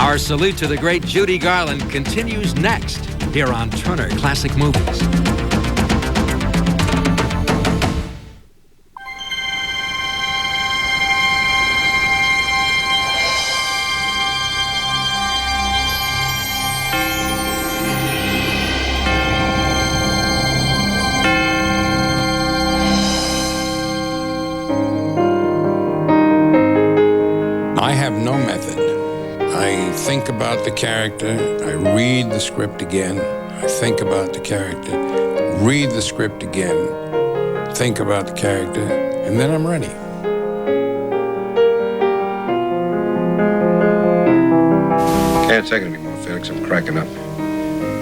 Our salute to the great Judy Garland continues next here on Turner Classic Movies. I have no method. I think about the character, I read the script again, I think about the character, read the script again, think about the character, and then I'm ready. Can't take it anymore, Felix. I'm cracking up.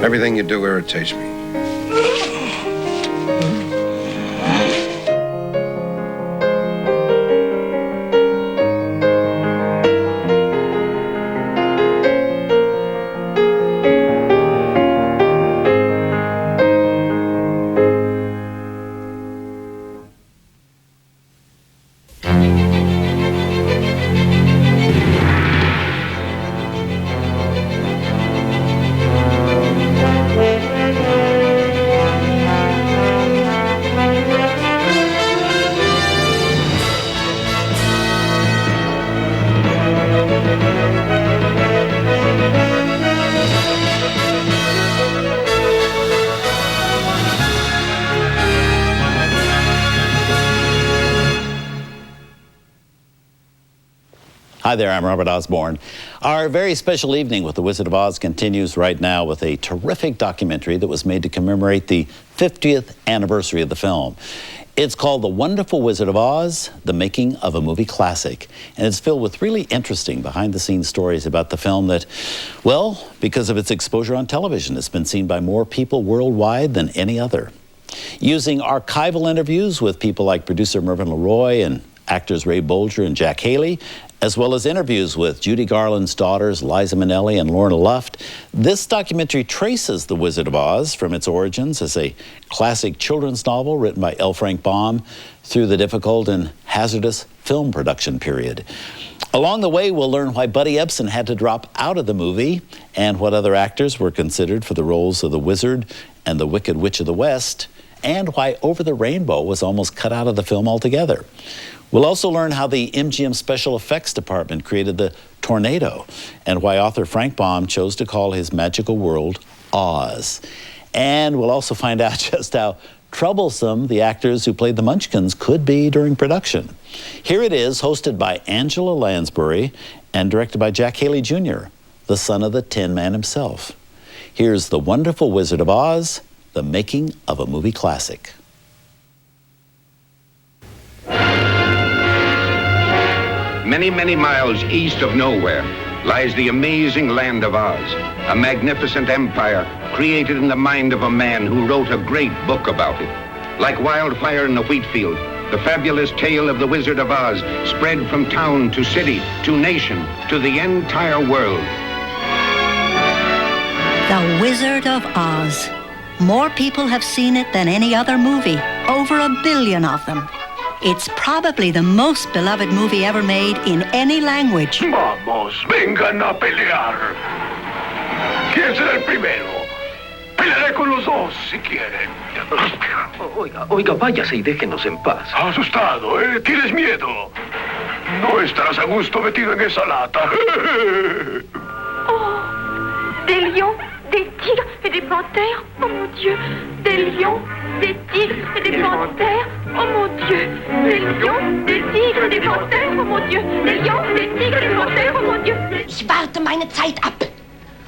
Everything you do irritates me. Hi there, I'm Robert Osborne. Our very special evening with The Wizard of Oz continues right now with a terrific documentary that was made to commemorate the 50th anniversary of the film. It's called The Wonderful Wizard of Oz, The Making of a Movie Classic. And it's filled with really interesting behind-the-scenes stories about the film that, well, because of its exposure on television, it's been seen by more people worldwide than any other. Using archival interviews with people like producer Mervyn LeRoy and actors Ray Bolger and Jack Haley, as well as interviews with Judy Garland's daughters, Liza Minnelli and Lorna Luft, this documentary traces The Wizard of Oz from its origins as a classic children's novel written by L. Frank Baum through the difficult and hazardous film production period. Along the way, we'll learn why Buddy Ebsen had to drop out of the movie and what other actors were considered for the roles of the Wizard and the Wicked Witch of the West, and why Over the Rainbow was almost cut out of the film altogether. We'll also learn how the MGM Special Effects Department created the tornado and why author Frank Baum chose to call his magical world Oz. And we'll also find out just how troublesome the actors who played the Munchkins could be during production. Here it is, hosted by Angela Lansbury and directed by Jack Haley Jr., the son of the Tin Man himself. Here's The Wonderful Wizard of Oz, The Making of a Movie Classic. Many, many miles east of nowhere lies the amazing land of Oz, a magnificent empire created in the mind of a man who wrote a great book about it. Like wildfire in the wheat field, the fabulous tale of the Wizard of Oz spread from town to city, to nation, to the entire world. The Wizard of Oz. More people have seen it than any other movie, over 1 billion of them. It's probably the most beloved movie ever made in any language. Vamos, vengan a pelear. ¿Quién será el primero? Pelearé con los dos, si quieren. Oiga, váyase y déjenos en paz. Asustado, ¿eh? Tienes miedo. No estarás a gusto metido en esa lata. Oh, des lions, des tigres et des panthères. Oh mon Dieu, des lions, des tigres et des panthères. Oh mon Dieu, des lions, des tigres, des panthères, oh mon Dieu, des lions, des tigres, des panthères, oh mon Dieu. Ich warte meine Zeit ab.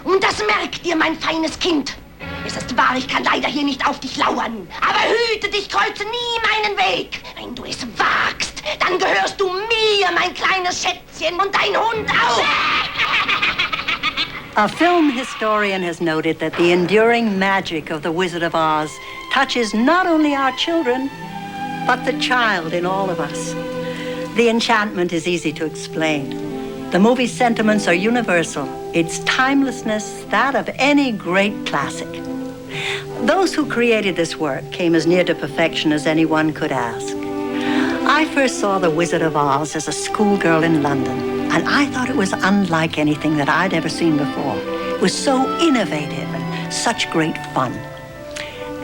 Und das merkt ihr, mein feines Kind. Es ist wahr, ich kann leider hier nicht auf dich lauern. Aber hüte dich, kreuze nie meinen Weg. Wenn du es wagst, dann gehörst du mir, mein kleines Schätzchen, und dein Hund auch. A film historian has noted that the enduring magic of The Wizard of Oz touches not only our children, but the child in all of us. The enchantment is easy to explain. The movie's sentiments are universal. Its timelessness, that of any great classic. Those who created this work came as near to perfection as anyone could ask. I first saw The Wizard of Oz as a schoolgirl in London. And I thought it was unlike anything that I'd ever seen before. It was so innovative and such great fun.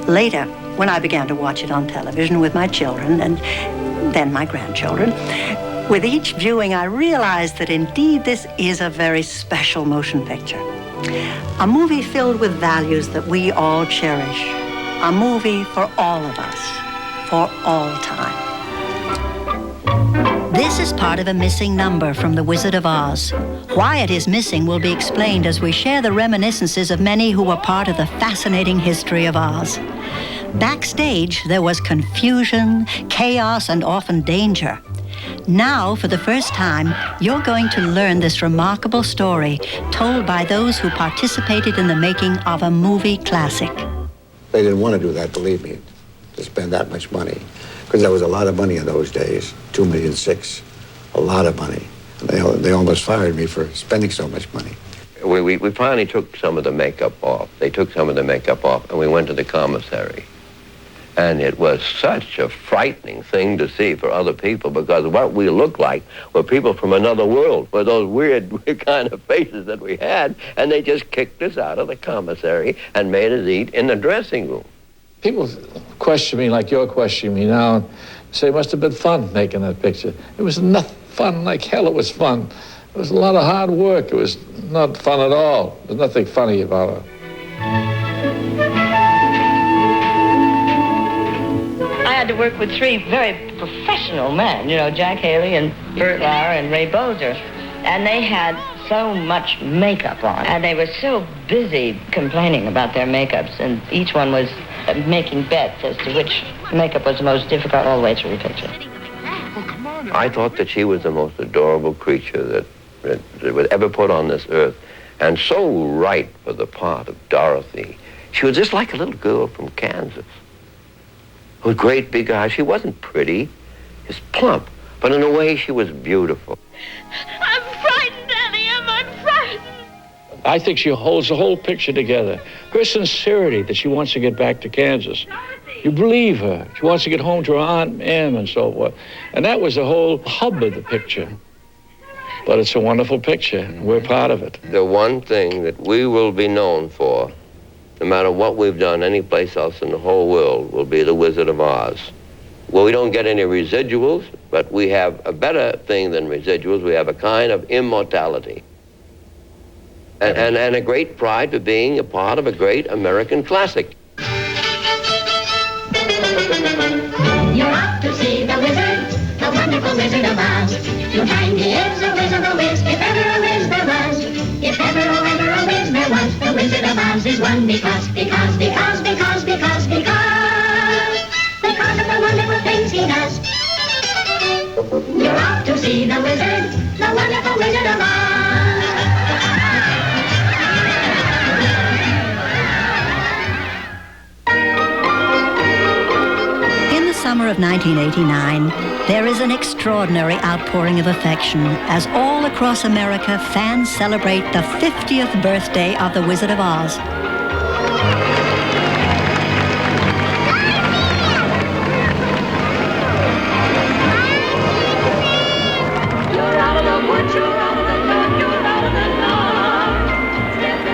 Later, when I began to watch it on television with my children and then my grandchildren, with each viewing I realized that indeed this is a very special motion picture. A movie filled with values that we all cherish. A movie for all of us, for all time. This is part of a missing number from The Wizard of Oz. Why it is missing will be explained as we share the reminiscences of many who were part of the fascinating history of Oz. Backstage, there was confusion, chaos, and often danger. Now, for the first time, you're going to learn this remarkable story told by those who participated in the making of a movie classic. They didn't want to do that, believe me, to spend that much money, because that was a lot of money in those days, $2.6 million, a lot of money. And they almost fired me for spending so much money. We finally took some of the makeup off. They took some of the makeup off, and we went to the commissary. And it was such a frightening thing to see for other people, because what we looked like were people from another world, with those weird kind of faces that we had, and they just kicked us out of the commissary and made us eat in the dressing room. People question me like you're questioning me now, and say it must have been fun making that picture. It was not fun like hell. It was fun. It was a lot of hard work. It was not fun at all. There's nothing funny about it. I had to work with three very professional men, you know, Jack Haley and Burt Lauer and Ray Bozer. And they had so much makeup on. And they were so busy complaining about their makeups. And each one was making bets as to which makeup was the most difficult all the way through the picture. I thought that she was the most adorable creature that was ever put on this earth. And so right for the part of Dorothy. She was just like a little girl from Kansas. With great big eyes. She wasn't pretty, just plump, but in a way she was beautiful. I'm frightened, Daddy. I'm frightened. I think she holds the whole picture together. Her sincerity that she wants to get back to Kansas. You believe her. She wants to get home to her Aunt Em and so forth. And that was the whole hub of the picture. But it's a wonderful picture, and we're proud of it. The one thing that we will be known for, no matter what we've done any place else in the whole world, will be The Wizard of Oz. Well, we don't get any residuals, but we have a better thing than residuals. We have a kind of immortality. And a great pride for being a part of a great American classic. You're off to see the wizard, the wonderful Wizard of Oz. You'll find he is a whiz of a whiz, if ever a whiz there was. If ever, oh, ever a whiz there was, the Wizard of Oz is one because of the wonderful things he does. You're off to see the wizard, the wonderful Wizard of Oz. In the summer of 1989, there is an extraordinary outpouring of affection as all across America fans celebrate the 50th birthday of the Wizard of Oz.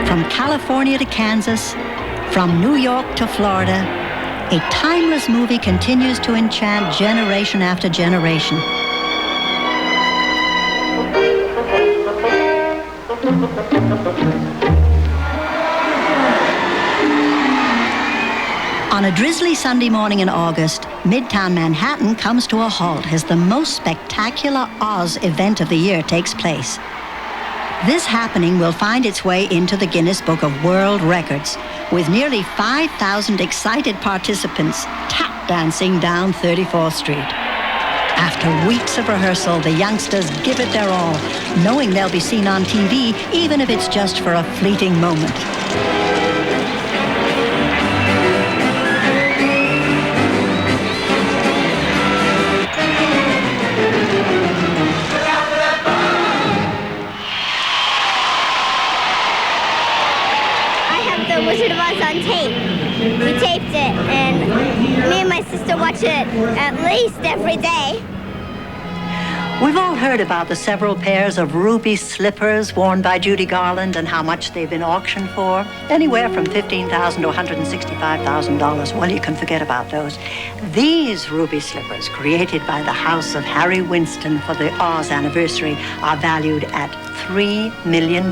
From California to Kansas, from New York to Florida, a timeless movie continues to enchant generation after generation. On a drizzly Sunday morning in August, Midtown Manhattan comes to a halt as the most spectacular Oz event of the year takes place. This happening will find its way into the Guinness Book of World Records, with nearly 5,000 excited participants tap dancing down 34th Street. After weeks of rehearsal, the youngsters give it their all, knowing they'll be seen on TV, even if it's just for a fleeting moment. Wizard of Oz on tape. We taped it, and me and my sister watch it at least every day. We've all heard about the several pairs of ruby slippers worn by Judy Garland and how much they've been auctioned for. Anywhere from $15,000 to $165,000. Well, you can forget about those. These ruby slippers, created by the house of Harry Winston for the Oz anniversary, are valued at $3 million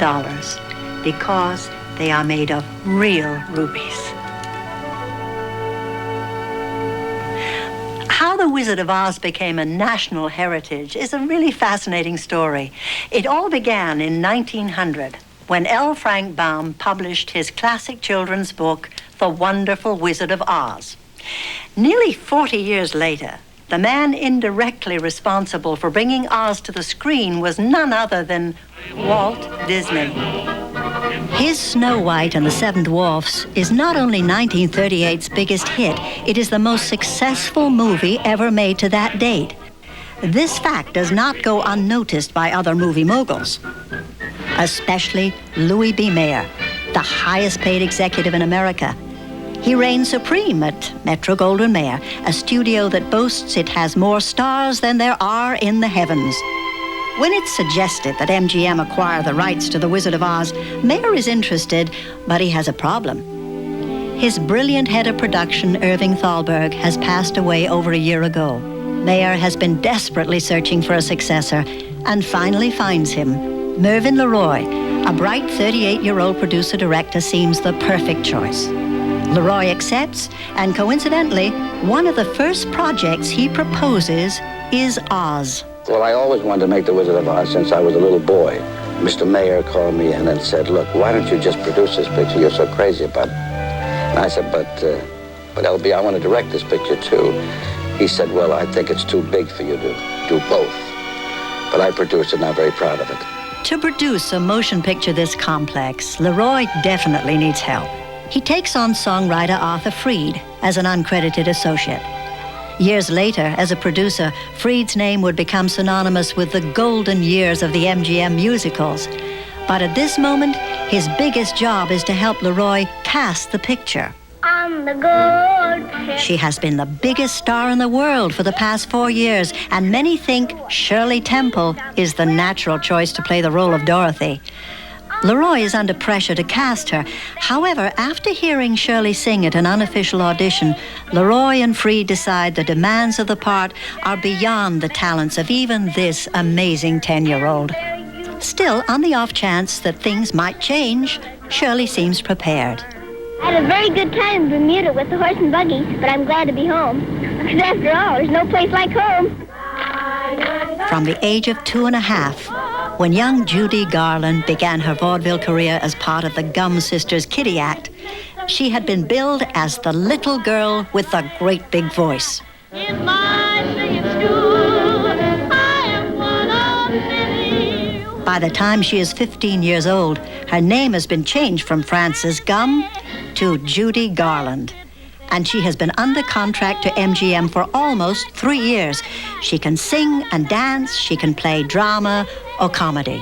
because they are made of real rubies. How the Wizard of Oz became a national heritage is a really fascinating story. It all began in 1900 when L. Frank Baum published his classic children's book, The Wonderful Wizard of Oz. Nearly 40 years later, the man indirectly responsible for bringing Oz to the screen was none other than Walt Disney. His Snow White and the Seven Dwarfs is not only 1938's biggest hit, it is the most successful movie ever made to that date. This fact does not go unnoticed by other movie moguls, especially Louis B. Mayer, the highest paid executive in America. He reigns supreme at Metro-Goldwyn-Mayer, a studio that boasts it has more stars than there are in the heavens. When it's suggested that MGM acquire the rights to The Wizard of Oz, Mayer is interested, but he has a problem. His brilliant head of production, Irving Thalberg, has passed away over a year ago. Mayer has been desperately searching for a successor and finally finds him. Mervyn LeRoy, a bright 38-year-old producer-director, seems the perfect choice. LeRoy accepts, and coincidentally, one of the first projects he proposes is Oz. Well, I always wanted to make The Wizard of Oz since I was a little boy. Mr. Mayer called me in and said, look, why don't you just produce this picture? You're so crazy about it. And I said, but LB, I want to direct this picture too. He said, well, I think it's too big for you to do both. But I produced it and I'm very proud of it. To produce a motion picture this complex, LeRoy definitely needs help. He takes on songwriter Arthur Freed as an uncredited associate. Years later, as a producer, Freed's name would become synonymous with the golden years of the MGM musicals. But at this moment, his biggest job is to help LeRoy cast the picture. On the gold pit. She has been the biggest star in the world for the past 4 years, and many think Shirley Temple is the natural choice to play the role of Dorothy. LeRoy is under pressure to cast her. However, after hearing Shirley sing at an unofficial audition, LeRoy and Freed decide the demands of the part are beyond the talents of even this amazing 10-year-old. Still, on the off chance that things might change, Shirley seems prepared. I had a very good time in Bermuda with the horse and buggy, but I'm glad to be home. Because after all, there's no place like home. From the age of 2.5, when young Judy Garland began her vaudeville career as part of the Gum Sisters Kiddie Act, she had been billed as the little girl with the great big voice. In my singing school, I am one of many. By the time she is 15 years old, her name has been changed from Frances Gum to Judy Garland. And she has been under contract to MGM for almost 3 years. She can sing and dance, she can play drama or comedy.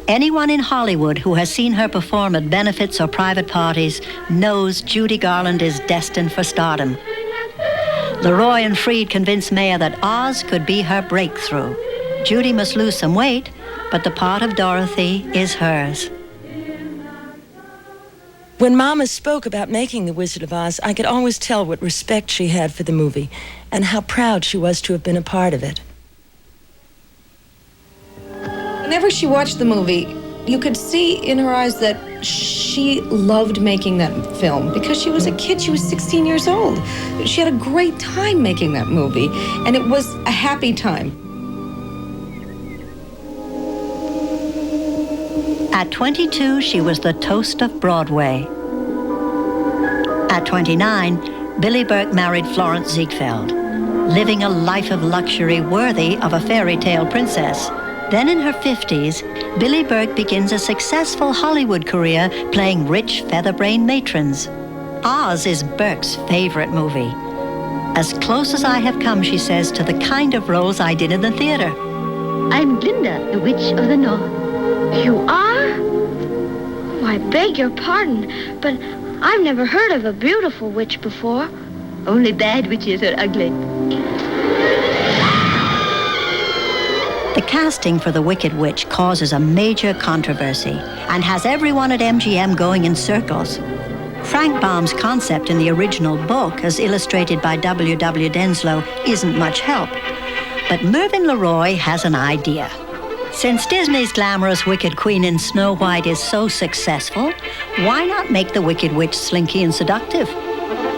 Anyone in Hollywood who has seen her perform at benefits or private parties knows Judy Garland is destined for stardom. LeRoy and Freed convinced Mayer that Oz could be her breakthrough. Judy must lose some weight, but the part of Dorothy is hers. When Mama spoke about making The Wizard of Oz, I could always tell what respect she had for the movie and how proud she was to have been a part of it. Whenever she watched the movie, you could see in her eyes that she loved making that film because she was a kid. She was 16 years old. She had a great time making that movie, and it was a happy time. At 22, she was the toast of Broadway. At 29, Billie Burke married Florence Ziegfeld, living a life of luxury worthy of a fairy tale princess. Then in her 50s, Billie Burke begins a successful Hollywood career playing rich, feather-brained matrons. Oz is Burke's favorite movie. As close as I have come, she says, to the kind of roles I did in the theater. I'm Glinda, the Witch of the North. You are? Oh, I beg your pardon, but I've never heard of a beautiful witch before. Only bad witches are ugly. The casting for The Wicked Witch causes a major controversy and has everyone at MGM going in circles. Frank Baum's concept in the original book, as illustrated by W.W. Denslow, isn't much help. But Mervyn LeRoy has an idea. Since Disney's glamorous Wicked Queen in Snow White is so successful, why not make the Wicked Witch slinky and seductive?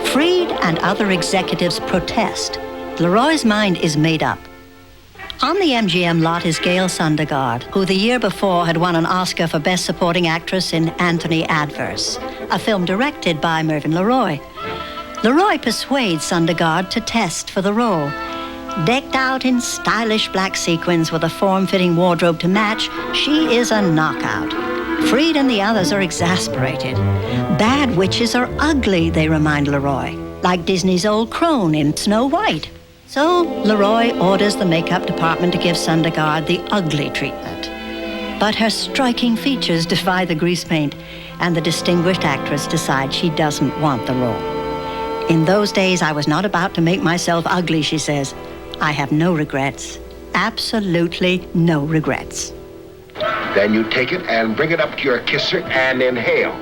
Freed and other executives protest. LeRoy's mind is made up. On the MGM lot is Gail Sundergaard, who the year before had won an Oscar for Best Supporting Actress in Anthony Adverse, a film directed by Mervyn LeRoy. LeRoy persuades Sundergaard to test for the role. Decked out in stylish black sequins with a form-fitting wardrobe to match, she is a knockout. Freed and the others are exasperated. Bad witches are ugly, they remind LeRoy, like Disney's old crone in Snow White. So LeRoy orders the makeup department to give Sundergaard the ugly treatment. But her striking features defy the grease paint, and the distinguished actress decides she doesn't want the role. In those days, I was not about to make myself ugly, she says. I have no regrets. Absolutely no regrets. Then you take it and bring it up to your kisser and inhale.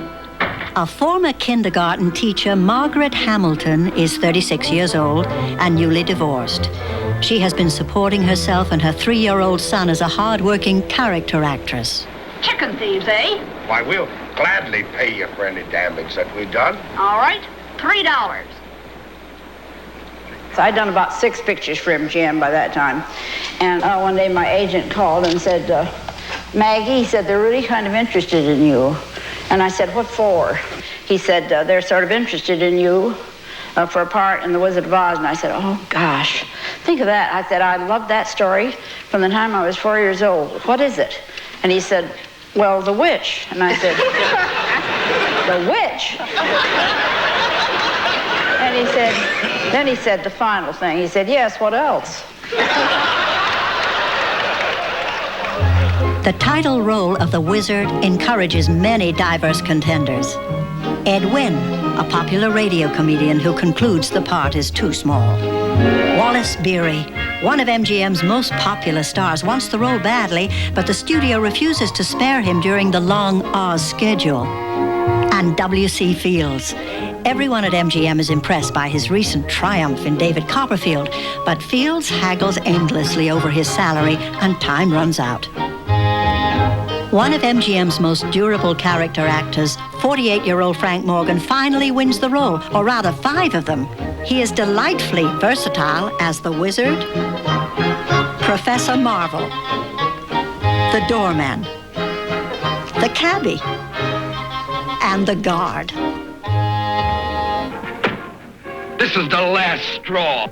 A former kindergarten teacher, Margaret Hamilton, is 36 years old and newly divorced. She has been supporting herself and her 3-year-old son as a hard-working character actress. Chicken thieves, eh? Why, we'll gladly pay you for any damage that we've done. All right, $3. So I'd done about 6 pictures for MGM by that time. And one day my agent called and said, Maggie, he said, they're really kind of interested in you. And I said, what for? He said, they're sort of interested in you for a part in The Wizard of Oz. And I said, oh, gosh, think of that. I said, I loved that story from the time I was 4 years old. What is it? And he said, well, the witch. And I said, the witch? And he said, then he said the final thing. He said, yes, what else? The title role of the wizard encourages many diverse contenders. Ed Wynn, a popular radio comedian who concludes the part is too small. Wallace Beery, one of MGM's most popular stars, wants the role badly, but the studio refuses to spare him during the long Oz schedule. And W.C. Fields. Everyone at MGM is impressed by his recent triumph in David Copperfield, but Fields haggles endlessly over his salary and time runs out. One of MGM's most durable character actors, 48-year-old Frank Morgan, finally wins the role, or rather 5 of them. He is delightfully versatile as the wizard, Professor Marvel, the doorman, the cabbie, and the guard. This is the last straw.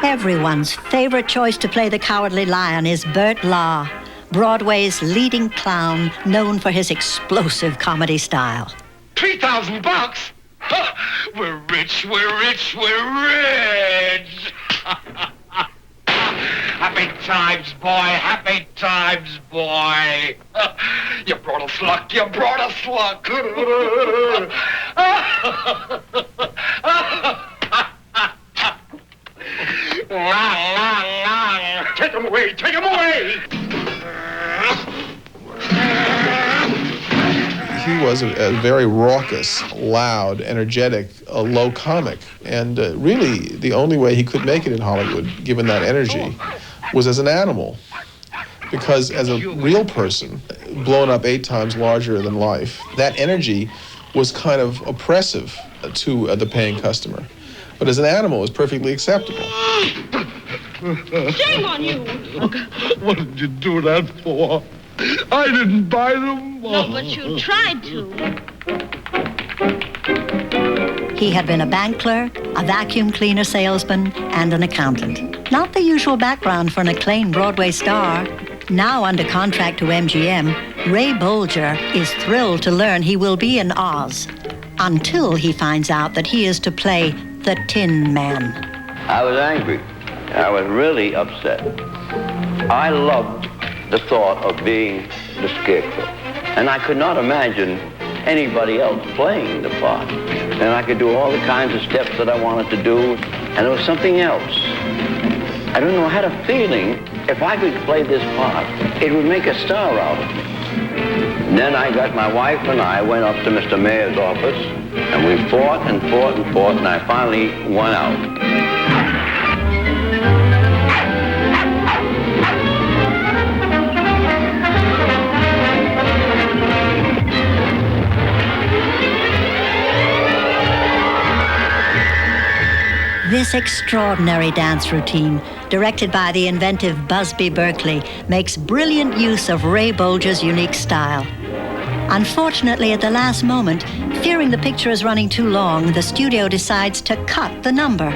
Everyone's favorite choice to play the Cowardly Lion is Bert Lahr, Broadway's leading clown, known for his explosive comedy style. $3,000? We're rich, we're rich, we're rich! Happy times, boy, happy times, boy! You brought us luck, you brought us luck! Take him away, take him away! He was a very raucous, loud, energetic, low comic. And really, the only way he could make it in Hollywood, given that energy, was as an animal. Because as a real person, blown up 8 times larger than life, that energy was kind of oppressive to the paying customer. But as an animal, it was perfectly acceptable. Shame on you! What did you do that for? I didn't buy them. No, but you tried to. He had been a bank clerk, a vacuum cleaner salesman, and an accountant. Not the usual background for an acclaimed Broadway star. Now under contract to MGM, Ray Bolger is thrilled to learn he will be in Oz, until he finds out that he is to play the Tin Man. I was angry. I was really upset. I loved the thought of being the scarecrow. And I could not imagine anybody else playing the part. And I could do all the kinds of steps that I wanted to do, and there was something else. I don't know, I had a feeling if I could play this part, it would make a star out of me. And then I got my wife and I went up to Mr. Mayor's office, and we fought and fought and fought, and I finally won out. This extraordinary dance routine, directed by the inventive Busby Berkeley, makes brilliant use of Ray Bolger's unique style. Unfortunately, at the last moment, fearing the picture is running too long, the studio decides to cut the number.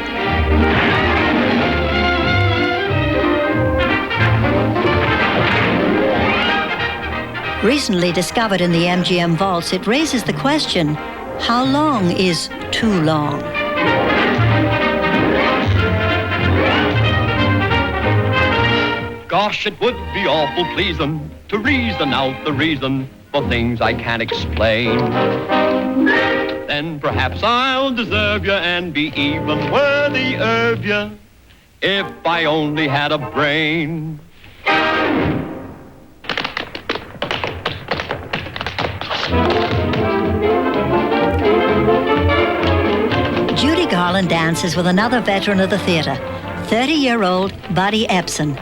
Recently discovered in the MGM vaults, it raises the question, how long is too long? Gosh, it would be awful pleasing to reason out the reason for things I can't explain. Then perhaps I'll deserve you and be even worthy of you if I only had a brain. Judy Garland dances with another veteran of the theater, 30-year-old Buddy Ebsen.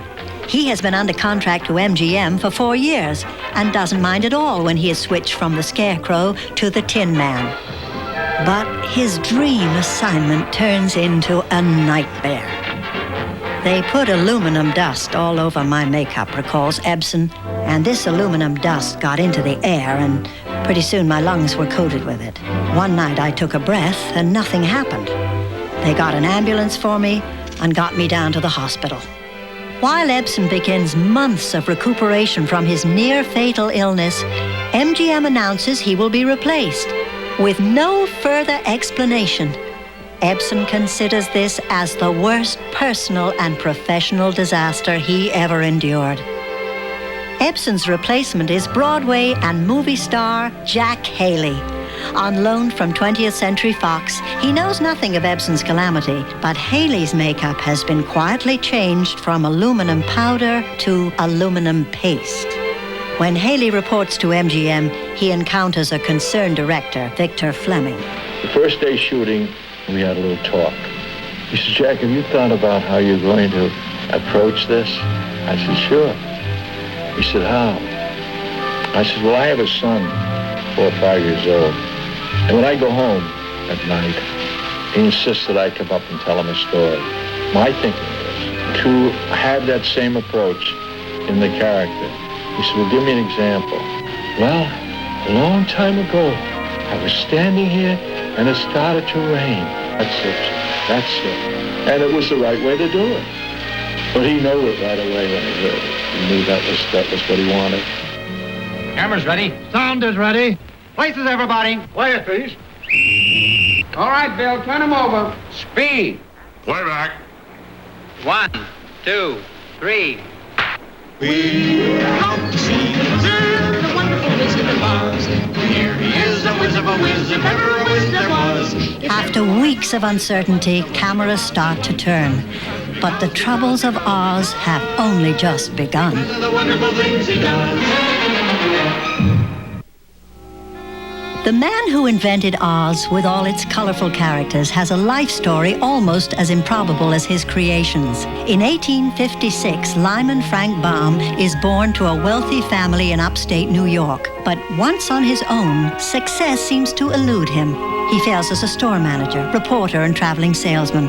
He has been under contract to MGM for 4 years and doesn't mind at all when he is switched from the Scarecrow to the Tin Man. But his dream assignment turns into a nightmare. They put aluminum dust all over my makeup, recalls Ebsen, and this aluminum dust got into the air and pretty soon my lungs were coated with it. One night I took a breath and nothing happened. They got an ambulance for me and got me down to the hospital. While Ebsen begins months of recuperation from his near-fatal illness, MGM announces he will be replaced with no further explanation. Ebsen considers this as the worst personal and professional disaster he ever endured. Ebsen's replacement is Broadway and movie star Jack Haley. On loan from 20th Century Fox, he knows nothing of Ebsen's calamity, but Haley's makeup has been quietly changed from aluminum powder to aluminum paste. When Haley reports to MGM, he encounters a concerned director, Victor Fleming. The first day shooting, we had a little talk. He said, Jack, have you thought about how you're going to approach this? I said, sure. He said, how? I said, well, I have a son, 4 or 5 years old. And when I go home at night, he insists that I come up and tell him a story. My thinking is to have that same approach in the character. He said, well, give me an example. Well, a long time ago, I was standing here and it started to rain. That's it. That's it. And it was the right way to do it. But he knew it right away when he heard it. He knew that was what he wanted. Camera's ready. Sound is ready. Places, everybody. Play it, please. All right, Bill, turn him over. Speed. Play back. 1, 2, 3. We're out to see the wizard, the wonderful Wizard of Oz. Here he is, a wizard of a wizard, ever a wizard there was. After weeks of uncertainty, cameras start to turn. But the troubles of Oz have only just begun. The wonderful things he does. The man who invented Oz, with all its colorful characters, has a life story almost as improbable as his creations. In 1856, Lyman Frank Baum is born to a wealthy family in upstate New York. But once on his own, success seems to elude him. He fails as a store manager, reporter, and traveling salesman.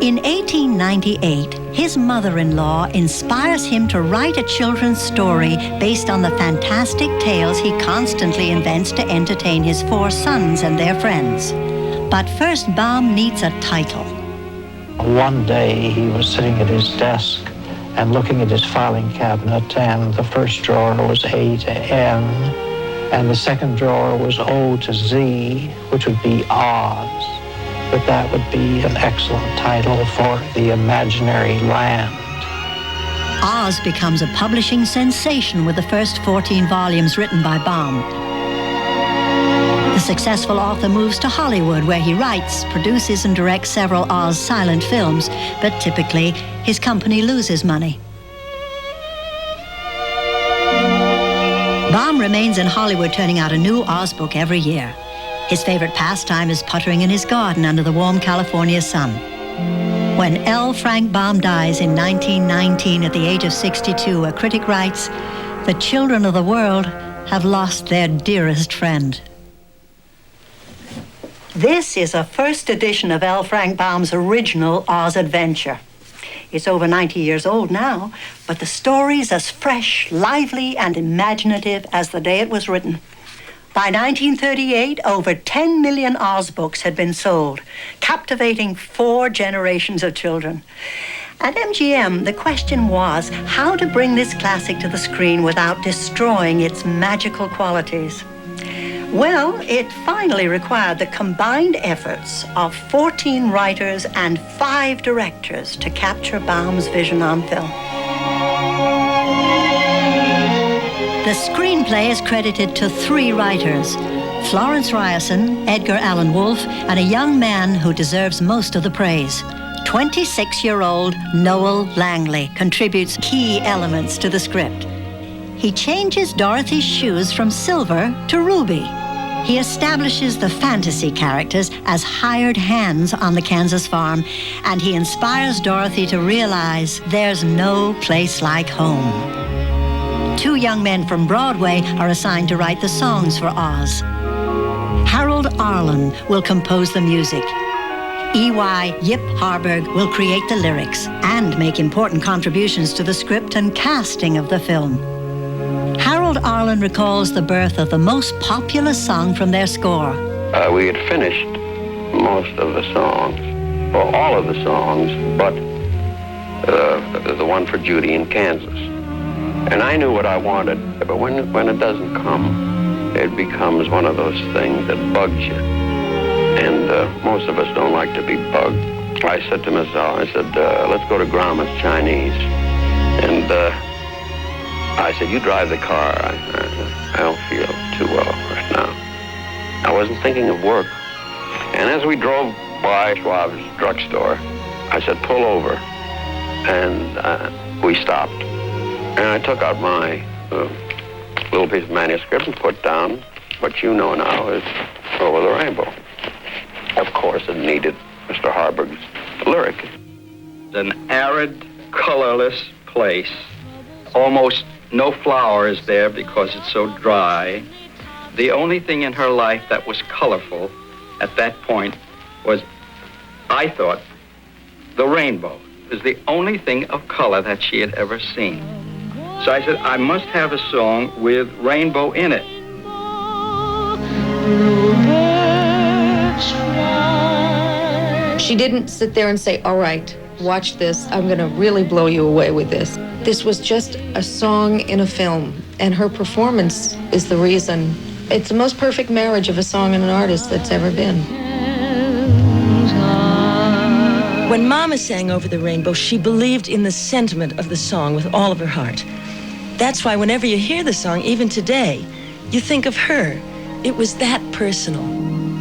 In 1898, his mother-in-law inspires him to write a children's story based on the fantastic tales he constantly invents to entertain his 4 sons and their friends. But first, Baum needs a title. One day, he was sitting at his desk and looking at his filing cabinet, and the first drawer was A to N, and the second drawer was O to Z, which would be Oz. But that would be an excellent title for the imaginary land. Oz becomes a publishing sensation with the first 14 volumes written by Baum. successful author moves to Hollywood, where he writes, produces, and directs several Oz silent films, but typically his company loses money. Baum remains in Hollywood, turning out a new Oz book every year. His favorite pastime is puttering in his garden under the warm California sun. When L. Frank Baum dies in 1919 at the age of 62, a critic writes, "The children of the world have lost their dearest friend." This is a first edition of L. Frank Baum's original Oz adventure. It's over 90 years old now, but the story's as fresh, lively, and imaginative as the day it was written. By 1938, over 10 million Oz books had been sold, captivating 4 generations of children. At MGM, the question was how to bring this classic to the screen without destroying its magical qualities. Well, it finally required the combined efforts of 14 writers and 5 directors to capture Baum's vision on film. The screenplay is credited to 3 writers: Florence Ryerson, Edgar Allan Wolfe, and a young man who deserves most of the praise. 26-year-old Noel Langley contributes key elements to the script. He changes Dorothy's shoes from silver to ruby. He establishes the fantasy characters as hired hands on the Kansas farm, and he inspires Dorothy to realize there's no place like home. 2 young men from Broadway are assigned to write the songs for Oz. Harold Arlen will compose the music. E.Y. Yip Harburg will create the lyrics and make important contributions to the script and casting of the film. Harold Arlen recalls the birth of the most popular song from their score. We had finished most of the songs, or all of the songs, but the one for Judy in Kansas. And I knew what I wanted, but when it doesn't come, it becomes one of those things that bugs you. And most of us don't like to be bugged. I said to myself, let's go to Grauman's Chinese. And I said, you drive the car. I don't feel too well right now. I wasn't thinking of work. And as we drove by Schwab's drugstore, I said, pull over. And we stopped. And I took out my little piece of manuscript and put down what you know now is Over the Rainbow. Of course, it needed Mr. Harburg's lyric. It's an arid, colorless place. Almost no flower is there because it's so dry. The only thing in her life that was colorful at that point was, I thought, the rainbow. It was the only thing of color that she had ever seen. So I said, I must have a song with rainbow in it. She didn't sit there and say, all right, watch this. I'm going to really blow you away with this. This was just a song in a film, and her performance is the reason. It's the most perfect marriage of a song and an artist that's ever been. When Mama sang Over the Rainbow, she believed in the sentiment of the song with all of her heart. That's why whenever you hear the song, even today, you think of her. It was that personal.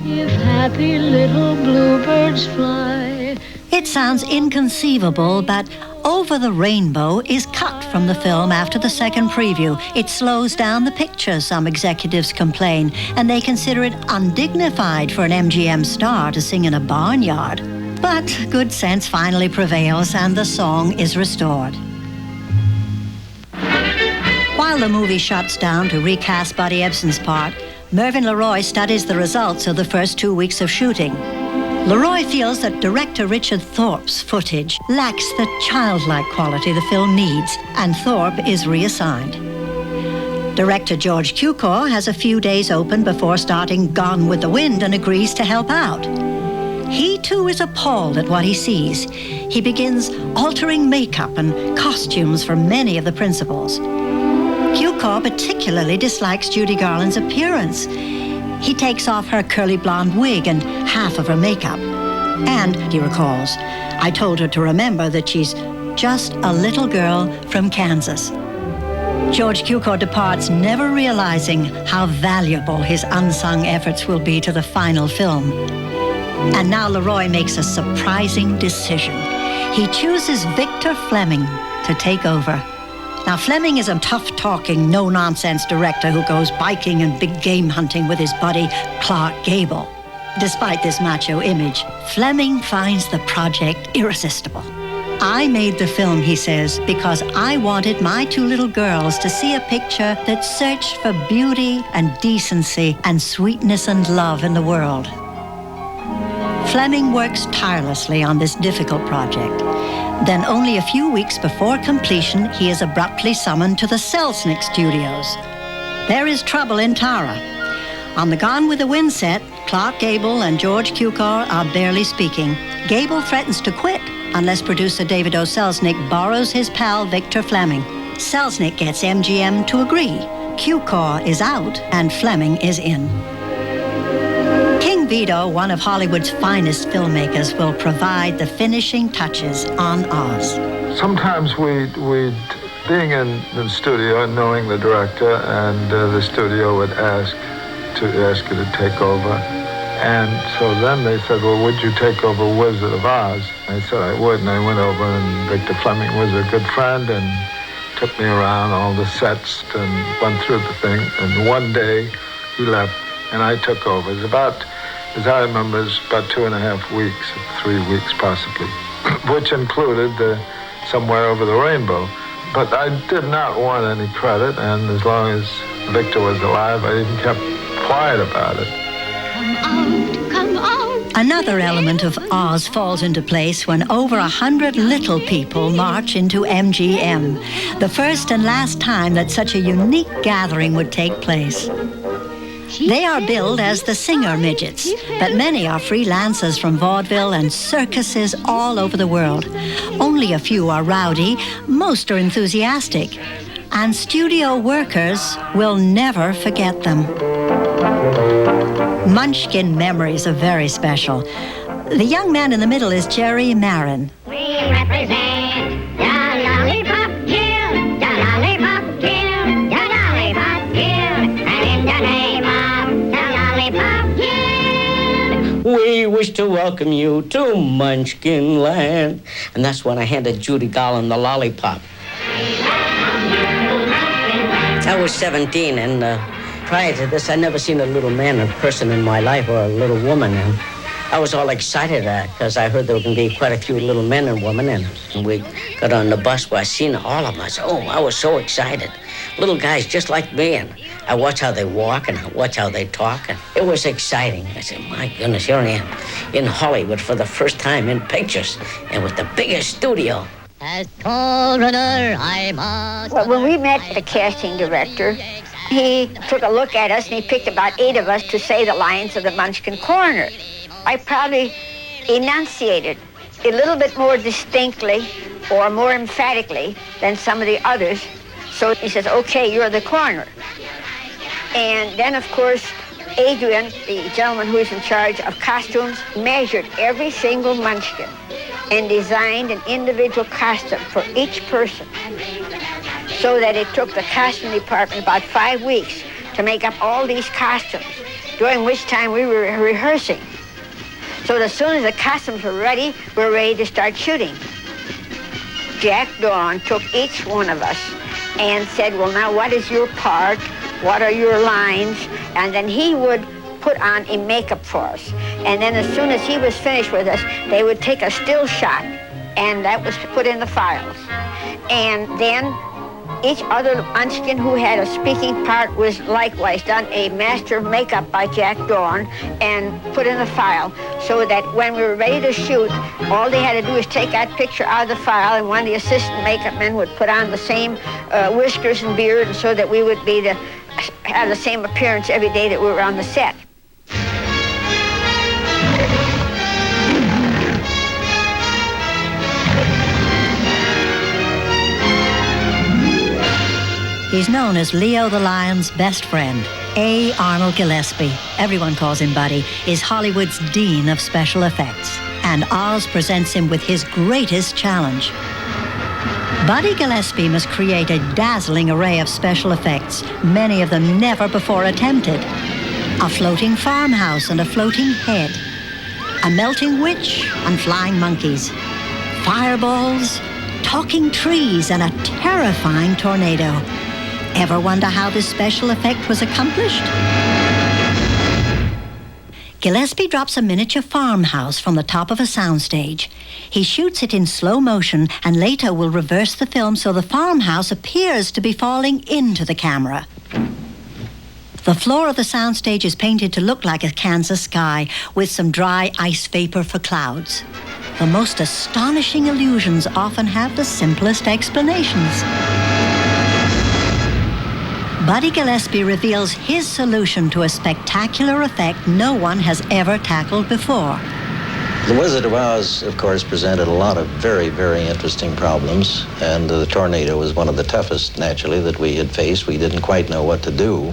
If happy little bluebirds fly. It sounds inconceivable, but Over the Rainbow is cut from the film after the second preview. It slows down the picture, some executives complain, and they consider it undignified for an MGM star to sing in a barnyard. But good sense finally prevails, and the song is restored. While the movie shuts down to recast Buddy Ebsen's part, Mervyn LeRoy studies the results of the first 2 weeks of shooting. LeRoy feels that director Richard Thorpe's footage lacks the childlike quality the film needs, and Thorpe is reassigned. Director George Cukor has a few days open before starting Gone with the Wind and agrees to help out. He too is appalled at what he sees. He begins altering makeup and costumes for many of the principals. Cukor particularly dislikes Judy Garland's appearance. He takes off her curly blonde wig and half of her makeup. And, he recalls, I told her to remember that she's just a little girl from Kansas. George Cukor departs, never realizing how valuable his unsung efforts will be to the final film. And now Leroy makes a surprising decision. He chooses Victor Fleming to take over. Now, Fleming is a tough-talking, no-nonsense director who goes biking and big game hunting with his buddy, Clark Gable. Despite this macho image, Fleming finds the project irresistible. I made the film, he says, because I wanted my two little girls to see a picture that searched for beauty and decency and sweetness and love in the world. Fleming works tirelessly on this difficult project. Then only a few weeks before completion, he is abruptly summoned to the Selznick Studios. There is trouble in Tara. On the Gone with the Wind set, Clark Gable and George Cukor are barely speaking. Gable threatens to quit unless producer David O. Selznick borrows his pal Victor Fleming. Selznick gets MGM to agree. Cukor is out and Fleming is in. King Vito, one of Hollywood's finest filmmakers, will provide the finishing touches on Oz. Sometimes we'd being in the studio and knowing the director, and the studio would ask you to take over. And so then they said, well, would you take over Wizard of Oz? I said I would, and I went over, and Victor Fleming was a good friend and took me around all the sets and went through the thing. And one day he left, and I took over. It was about, as I remember, it was about 2.5 weeks, 3 weeks possibly, which included Somewhere Over the Rainbow. But I did not want any credit, and as long as Victor was alive, I even kept quiet about it. Come out. Another element of Oz falls into place when over 100 little people march into MGM, the first and last time that such a unique gathering would take place. They are billed as the Singer Midgets, but many are freelancers from vaudeville and circuses all over the world. Only a few are rowdy, most are enthusiastic, and studio workers will never forget them. Munchkin memories are very special. The young man in the middle is Jerry Marin. We represent the Lollipop Guild, the Lollipop Guild, the Lollipop Guild, and in the name of the Lollipop Guild. We wish to welcome you to Munchkin Land. And that's when I handed Judy Garland the lollipop. I was 17, and prior to this, I'd never seen a little man or person in my life, or a little woman, and I was all excited because I heard there were going to be quite a few little men and women, and we got on the bus where I seen all of them. I said, oh, I was so excited. Little guys just like me, and I watch how they walk and I watch how they talk, and it was exciting. I said, my goodness, here I am in Hollywood for the first time in pictures, and with the biggest studio. As coroner, I must... Well, when we met the casting director, he took a look at us and he picked about 8 of us to say the lines of the Munchkin coroner. I probably enunciated a little bit more distinctly or more emphatically than some of the others. So he says, okay, you're the coroner. And then, of course, Adrian, the gentleman who is in charge of costumes, measured every single Munchkin and designed an individual costume for each person, so that it took the costume department about 5 weeks to make up all these costumes, during which time we were rehearsing. So as soon as the costumes were ready, we were ready to start shooting. Jack Dawn took each one of us and said, well, now what is your part? What are your lines? And then he would put on a makeup for us. And then as soon as he was finished with us, they would take a still shot, and that was put in the files. And then each other Munchkin who had a speaking part was likewise done a master of makeup by Jack Dawn and put in the file, so that when we were ready to shoot, all they had to do was take that picture out of the file, and one of the assistant makeup men would put on the same whiskers and beard, so that we would have the same appearance every day that we were on the set. He's known as Leo the Lion's best friend. A. Arnold Gillespie, everyone calls him Buddy, is Hollywood's dean of special effects. And Oz presents him with his greatest challenge. Buddy Gillespie must create a dazzling array of special effects, many of them never before attempted. A floating farmhouse and a floating head. A melting witch and flying monkeys. Fireballs, talking trees, and a terrifying tornado. Ever wonder how this special effect was accomplished? Gillespie drops a miniature farmhouse from the top of a soundstage. He shoots it in slow motion and later will reverse the film so the farmhouse appears to be falling into the camera. The floor of the soundstage is painted to look like a Kansas sky with some dry ice vapor for clouds. The most astonishing illusions often have the simplest explanations. Buddy Gillespie reveals his solution to a spectacular effect no one has ever tackled before. The Wizard of Oz, of course, presented a lot of very, very interesting problems, and the tornado was one of the toughest, naturally, that we had faced. We didn't quite know what to do.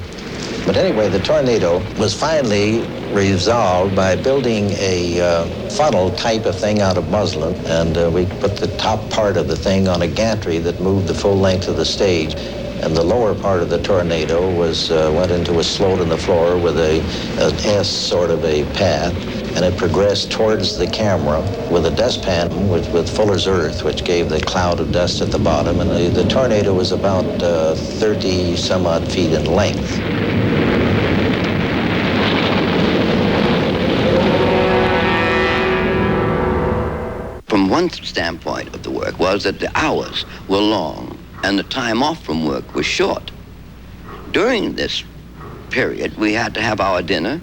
But anyway, the tornado was finally resolved by building a funnel type of thing out of muslin, and we put the top part of the thing on a gantry that moved the full length of the stage. And the lower part of the tornado went into a slope in the floor with an S sort of a path, and it progressed towards the camera with a dustpan with Fuller's Earth, which gave the cloud of dust at the bottom. And the tornado was about 30 some odd feet in length. From one standpoint of the work was that the hours were long and the time off from work was short. During this period, we had to have our dinner,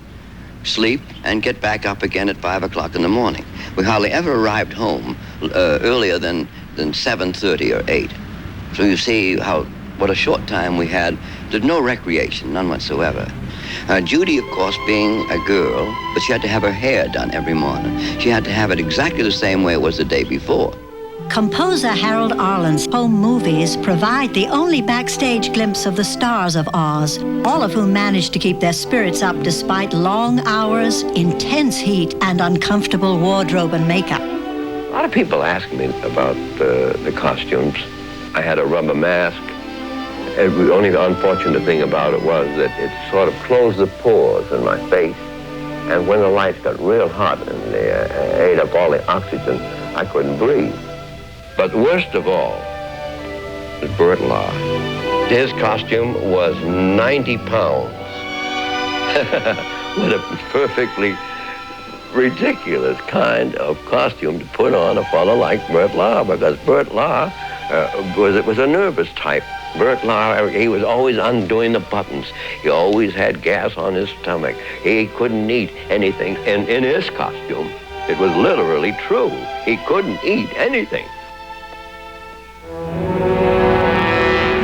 sleep, and get back up again at 5 o'clock in the morning. We hardly ever arrived home earlier than 7:30 or 8. So you see what a short time we had. There's no recreation, none whatsoever. Judy, of course, being a girl, but she had to have her hair done every morning. She had to have it exactly the same way it was the day before. Composer Harold Arlen's home movies provide the only backstage glimpse of the stars of Oz, all of whom managed to keep their spirits up despite long hours, intense heat, and uncomfortable wardrobe and makeup. A lot of people ask me about the costumes. I had a rubber mask. The only unfortunate thing about it was that it sort of closed the pores in my face. And when the lights got real hot and they ate up all the oxygen, I couldn't breathe. But worst of all was Bert Lahr. His costume was 90 pounds. What a perfectly ridiculous kind of costume to put on a fellow like Bert Lahr, because Bert Lahr was a nervous type. Bert Lahr, he was always undoing the buttons. He always had gas on his stomach. He couldn't eat anything. And in his costume, it was literally true. He couldn't eat anything.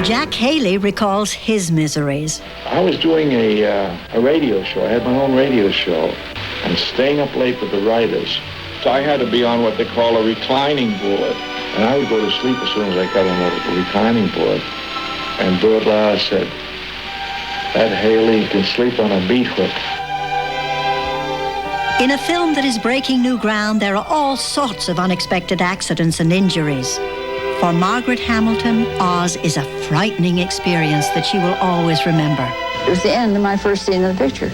Jack Haley recalls his miseries. I was doing a radio show. I had my own radio show and staying up late with the writers. So I had to be on what they call a reclining board. And I would go to sleep as soon as I got on the reclining board. And Bert Lahr said, that Haley can sleep on a beat hook. In a film that is breaking new ground, there are all sorts of unexpected accidents and injuries. For Margaret Hamilton, Oz is a frightening experience that she will always remember. It was the end of my first scene of the picture.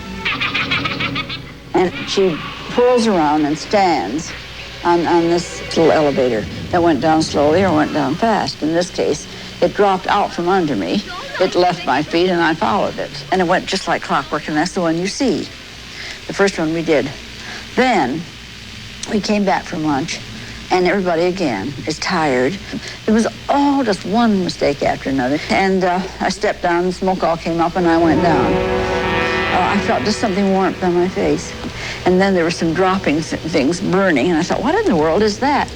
And she pulls around and stands on this little elevator that went down slowly or went down fast. In this case, it dropped out from under me. It left my feet and I followed it. And it went just like clockwork, and that's the one you see. The first one we did. Then we came back from lunch, and everybody again is tired. It was all just one mistake after another. And I stepped down, the smoke all came up, and I went down. I felt just something warmth on my face. And then there were some dropping things burning, and I thought, what in the world is that?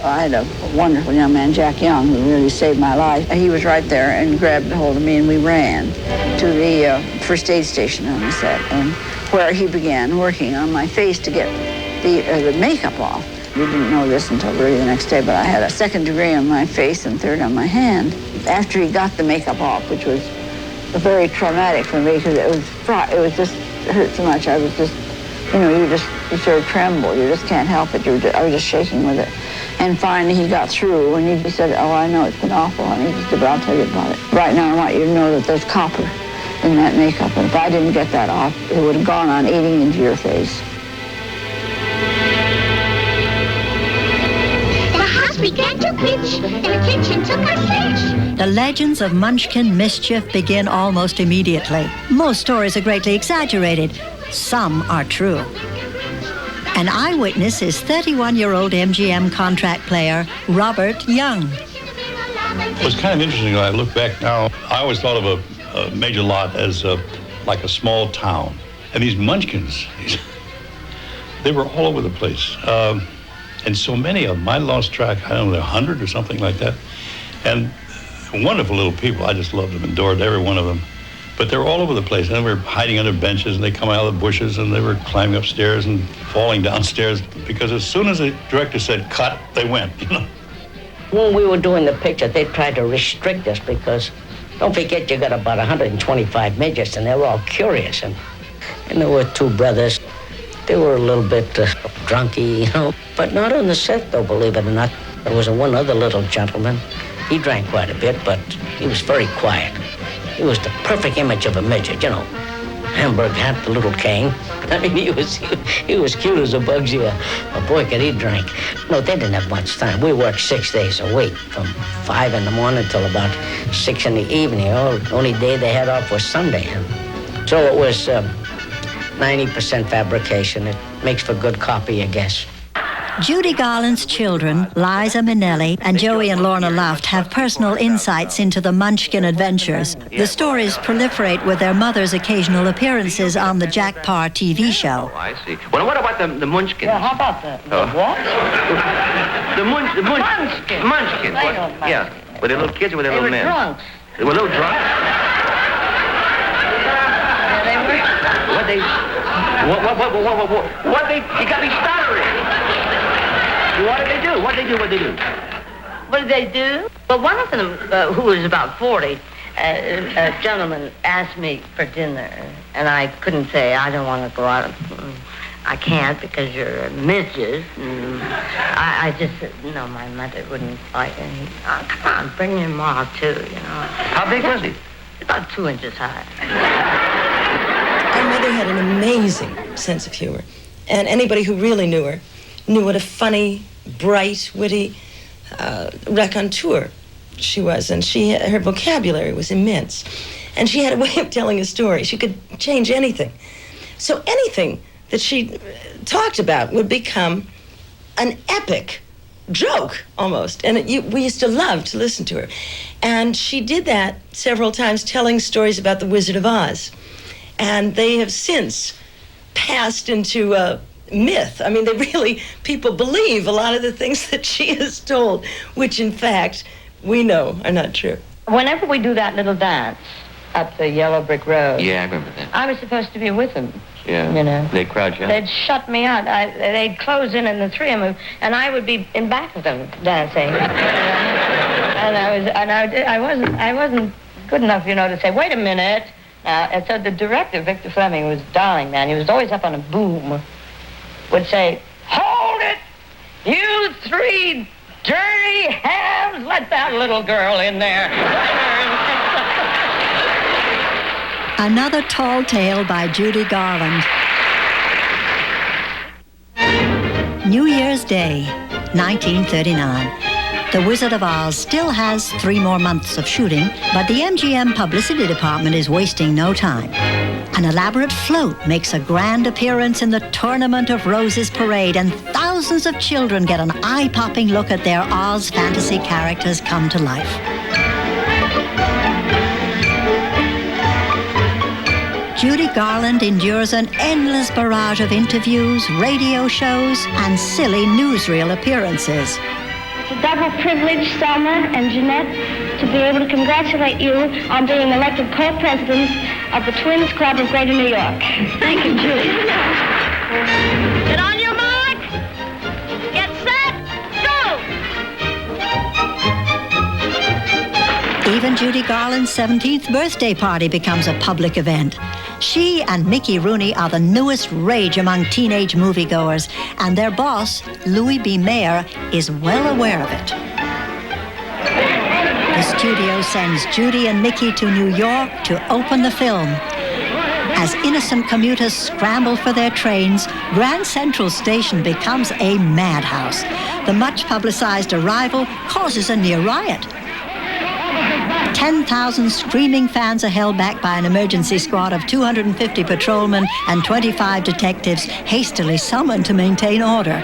I had a wonderful young man, Jack Young, who really saved my life. He was right there and grabbed hold of me, and we ran to the first aid station on the set, and where he began working on my face to get the makeup off. We didn't know this until really the next day, but I had a 2nd degree on my face and 3rd on my hand. After he got the makeup off, which was very traumatic for me because it just hurt so much. I was just, you sort of tremble. You just can't help it. I was just shaking with it. And finally he got through, and he said, oh, I know it's been awful, honey. He said, but I'll tell you about it. Right now I want you to know that there's copper in that makeup, and if I didn't get that off, it would have gone on eating into your face. The house began to pitch, and the kitchen took a switch. The legends of Munchkin mischief begin almost immediately. Most stories are greatly exaggerated. Some are true. An eyewitness is 31-year-old MGM contract player Robert Young. It was kind of interesting when I look back now. I always thought of a major lot as like a small town. And these Munchkins, they were all over the place. And so many of them, I lost track, I don't know, 100 or something like that. And wonderful little people. I just loved them, adored every one of them. But they were all over the place. And they were hiding under benches, and they come out of the bushes, and they were climbing upstairs and falling downstairs. Because as soon as the director said cut, they went, you know. When we were doing the picture, they tried to restrict us because, don't forget, you got about 125 midgets, and they were all curious. And there were two brothers. They were a little bit drunky, you know. But not on the set, though, believe it or not. There was one other little gentleman. He drank quite a bit, but he was very quiet. He was the perfect image of a midget, you know. Hamburg hat, the little cane. I mean, he was cute as a Bugsy. A boy could eat drink. No, they didn't have much time. We worked 6 days a week, from 5 in the morning till about 6 in the evening. The only day they had off was Sunday. So it was 90% fabrication. It makes for good copy, I guess. Judy Garland's children, Liza Minnelli and Joey and Lorna Luft, have personal insights into the Munchkin adventures. The stories proliferate with their mother's occasional appearances on the Jack Parr TV show. Oh, I see. Well, what about the Munchkins? Yeah, how about the what? The Munchkins. Munchkins. Yeah. Were they little kids or were they little men? Drunks. They were little drunks? Yeah, they were. What they... What they... You got me stuttering. What did they do? What did they do? What did they do? Well, one of them, who was about 40, a gentleman asked me for dinner, and I couldn't say, I don't want to go out. I can't because you're a midget. I just said, no, my mother wouldn't like it. And come on, bring your ma, too, you know. How big was he? About 2 inches high. Our mother had an amazing sense of humor, and anybody who really knew her knew what a funny, bright, witty raconteur she was, and her vocabulary was immense. And she had a way of telling a story. She could change anything. So anything that she talked about would become an epic joke, almost. And we used to love to listen to her. And she did that several times, telling stories about the Wizard of Oz. And they have since passed into myth. I mean, people believe a lot of the things that she has told, which in fact, we know are not true. Whenever we do that little dance up the yellow brick road. Yeah, I remember that. I was supposed to be with them. Yeah. You know. They'd crowd you out. They'd shut me out. They'd close in the three of them, and I would be in back of them dancing. and I wasn't good enough, you know, to say, wait a minute. And so the director, Victor Fleming, was a darling man. He was always up on a boom. Would say, hold it, you three dirty hands, let that little girl in there. Another tall tale by Judy Garland. New Year's Day, 1939. The Wizard of Oz still has 3 more months of shooting, but the MGM publicity department is wasting no time. An elaborate float makes a grand appearance in the Tournament of Roses parade, and thousands of children get an eye-popping look at their Oz fantasy characters come to life. Judy Garland endures an endless barrage of interviews, radio shows, and silly newsreel appearances. It's a double privilege, Selma and Jeanette, to be able to congratulate you on being elected co-presidents of the Twins Club of Greater New York. Thank you, Judy. Get on your mark. Get set. Go. Even Judy Garland's 17th birthday party becomes a public event. She and Mickey Rooney are the newest rage among teenage moviegoers, and their boss, Louis B. Mayer, is well aware of it. The studio sends Judy and Mickey to New York to open the film. As innocent commuters scramble for their trains, Grand Central Station becomes a madhouse. The much-publicized arrival causes a near riot. 10,000 screaming fans are held back by an emergency squad of 250 patrolmen and 25 detectives hastily summoned to maintain order.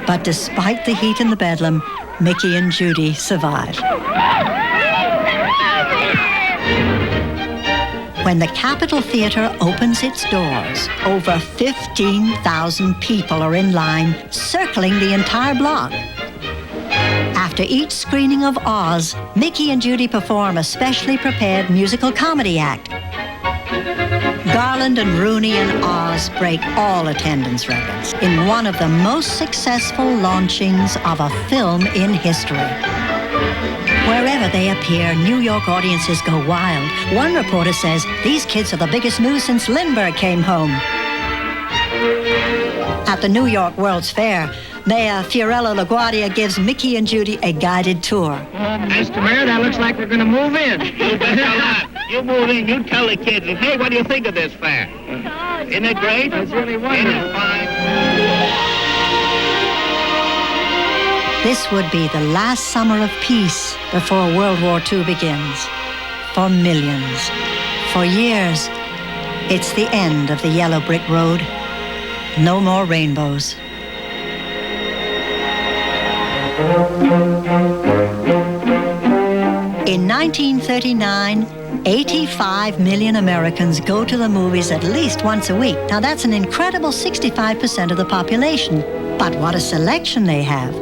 But despite the heat and the bedlam, Mickey and Judy survive. When the Capitol Theater opens its doors, over 15,000 people are in line, circling the entire block. After each screening of Oz, Mickey and Judy perform a specially prepared musical comedy act. Garland and Rooney and Oz break all attendance records in one of the most successful launchings of a film in history. Wherever they appear, New York audiences go wild. One reporter says, "These kids are the biggest news since Lindbergh came home." At the New York World's Fair, Mayor Fiorello LaGuardia gives Mickey and Judy a guided tour. Mr. Mayor, that looks like we're going to move in. You bet a lot. You move in, you tell the kids, and hey, what do you think of this fair? Isn't it great? It's really wonderful. Isn't it fine? This would be the last summer of peace before World War II begins. For millions. For years, it's the end of the yellow brick road. No more rainbows. In 1939, 85 million Americans go to the movies at least once a week. Now that's an incredible 65% of the population. But what a selection they have.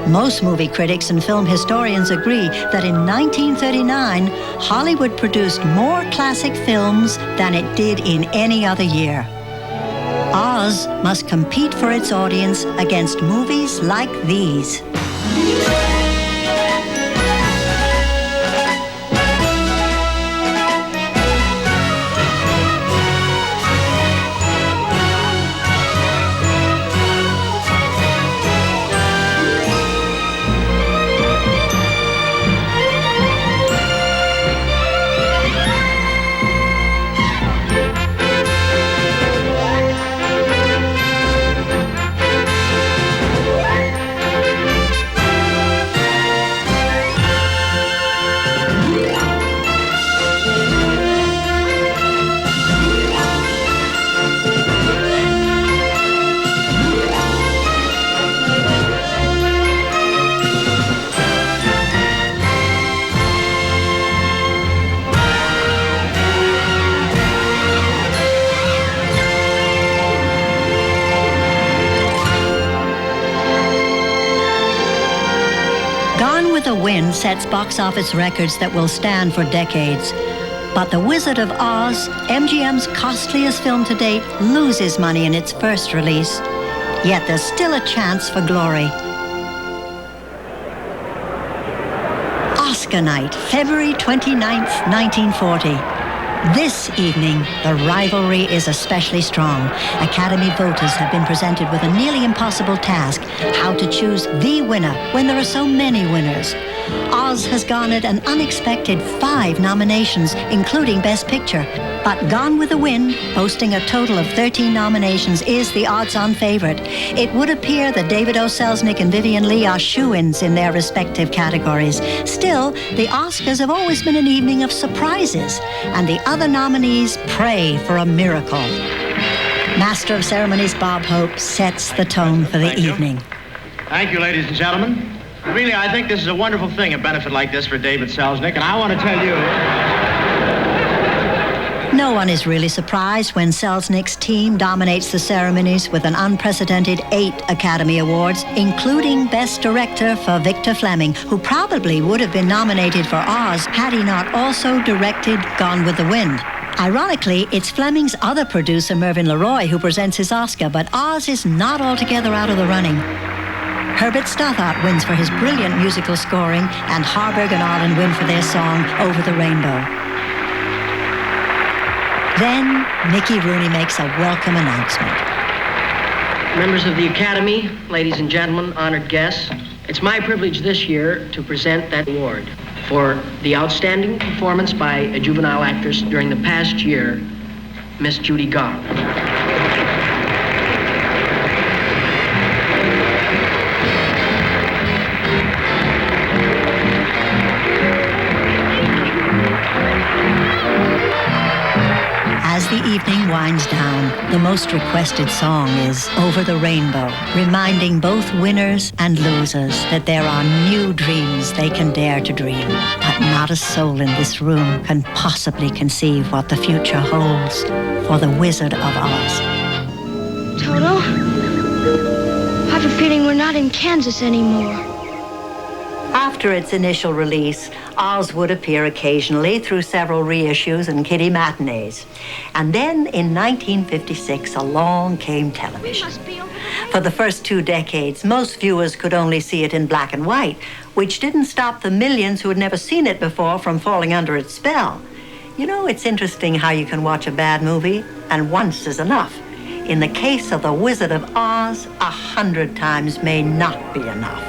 Most movie critics and film historians agree that in 1939, Hollywood produced more classic films than it did in any other year. Oz must compete for its audience against movies like these. The Wind sets box office records that will stand for decades. But The Wizard of Oz, MGM's costliest film to date, loses money in its first release. Yet there's still a chance for glory. Oscar night, February 29th, 1940. This evening, the rivalry is especially strong. Academy voters have been presented with a nearly impossible task, how to choose the winner when there are so many winners. Oz has garnered an unexpected 5 nominations, including Best Picture. But Gone with the Wind, boasting a total of 13 nominations, is the odds-on favorite. It would appear that David O. Selznick and Vivien Leigh are shoo-ins in their respective categories. Still, the Oscars have always been an evening of surprises, and the other nominees pray for a miracle. Master of Ceremonies Bob Hope sets the tone for the evening. Thank you, ladies and gentlemen. Really, I think this is a wonderful thing, a benefit like this for David Selznick, and I want to tell you... No one is really surprised when Selznick's team dominates the ceremonies with an unprecedented 8 Academy Awards, including Best Director for Victor Fleming, who probably would have been nominated for Oz had he not also directed Gone with the Wind. Ironically, it's Fleming's other producer, Mervyn LeRoy, who presents his Oscar, but Oz is not altogether out of the running. Herbert Stothart wins for his brilliant musical scoring, and Harburg and Arlen win for their song, Over the Rainbow. Then, Mickey Rooney makes a welcome announcement. Members of the Academy, ladies and gentlemen, honored guests, it's my privilege this year to present that award for the outstanding performance by a juvenile actress during the past year, Miss Judy Garland. As the evening winds down, the most requested song is Over the Rainbow, reminding both winners and losers that there are new dreams they can dare to dream. But not a soul in this room can possibly conceive what the future holds for the Wizard of Oz. Toto, I have a feeling we're not in Kansas anymore. After its initial release, Oz would appear occasionally through several reissues and kiddie matinees. And then in 1956, along came television. For the first 2 decades, most viewers could only see it in black and white, which didn't stop the millions who had never seen it before from falling under its spell. You know, it's interesting how you can watch a bad movie, and once is enough. In the case of The Wizard of Oz, 100 times may not be enough.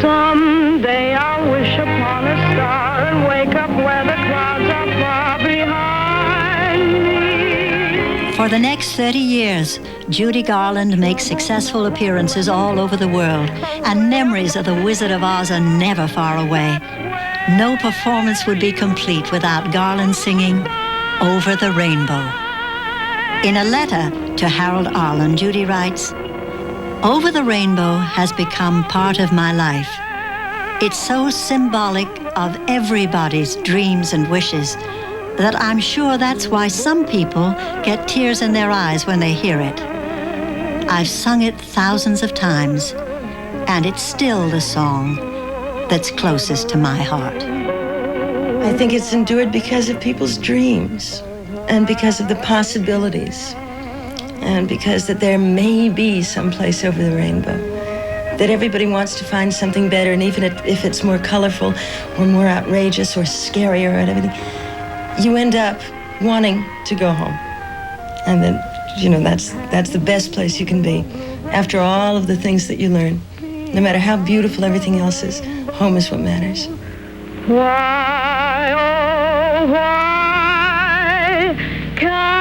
Someday I'll wish upon a star and wake up where the clouds are far behind me. For the next 30 years, Judy Garland makes successful appearances all over the world, and memories of the Wizard of Oz are never far away. No performance would be complete without Garland singing Over the Rainbow. In a letter to Harold Arlen, Judy writes, Over the Rainbow has become part of my life. It's so symbolic of everybody's dreams and wishes that I'm sure that's why some people get tears in their eyes when they hear it. I've sung it thousands of times, and it's still the song that's closest to my heart. I think it's endured because of people's dreams and because of the possibilities. And because that there may be some place over the rainbow, that everybody wants to find something better, and even if it's more colorful or more outrageous or scarier and everything, you end up wanting to go home. And then, you know, that's the best place you can be. After all of the things that you learn, no matter how beautiful everything else is, home is what matters. Why, oh, why can't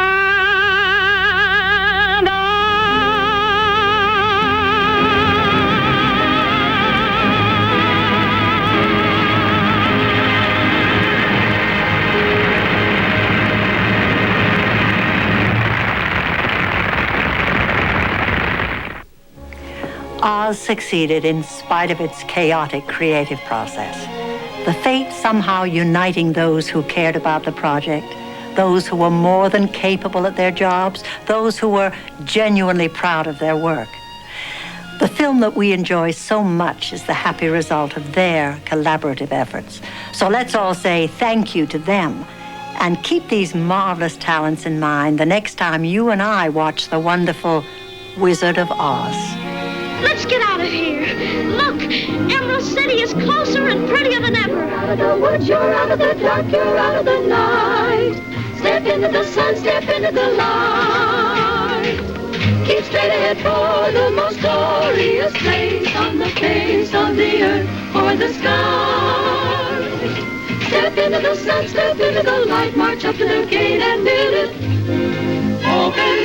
Oz succeeded in spite of its chaotic creative process. The fate somehow uniting those who cared about the project, those who were more than capable at their jobs, those who were genuinely proud of their work. The film that we enjoy so much is the happy result of their collaborative efforts. So let's all say thank you to them, and keep these marvelous talents in mind the next time you and I watch the wonderful Wizard of Oz. Let's get out of here. Look, Emerald City is closer and prettier than ever. You're out of the woods, you're out of the dark, you're out of the night. Step into the sun, step into the light. Keep straight ahead for the most glorious place on the face of the earth or the sky. Step into the sun, step into the light, march up to the gate and build it. Open,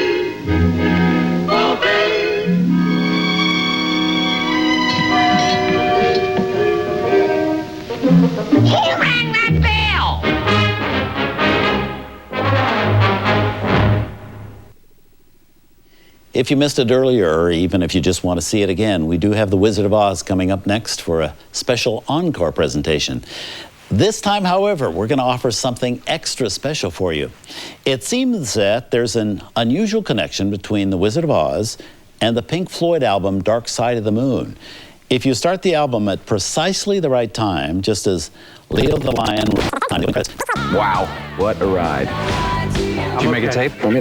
open. Who rang that bell? If you missed it earlier, or even if you just want to see it again, we do have The Wizard of Oz coming up next for a special encore presentation. This time, however, we're going to offer something extra special for you. It seems that there's an unusual connection between The Wizard of Oz and the Pink Floyd album Dark Side of the Moon. If you start the album at precisely the right time, just as Leo the Lion... Wow, what a ride. Did you make a tape for me to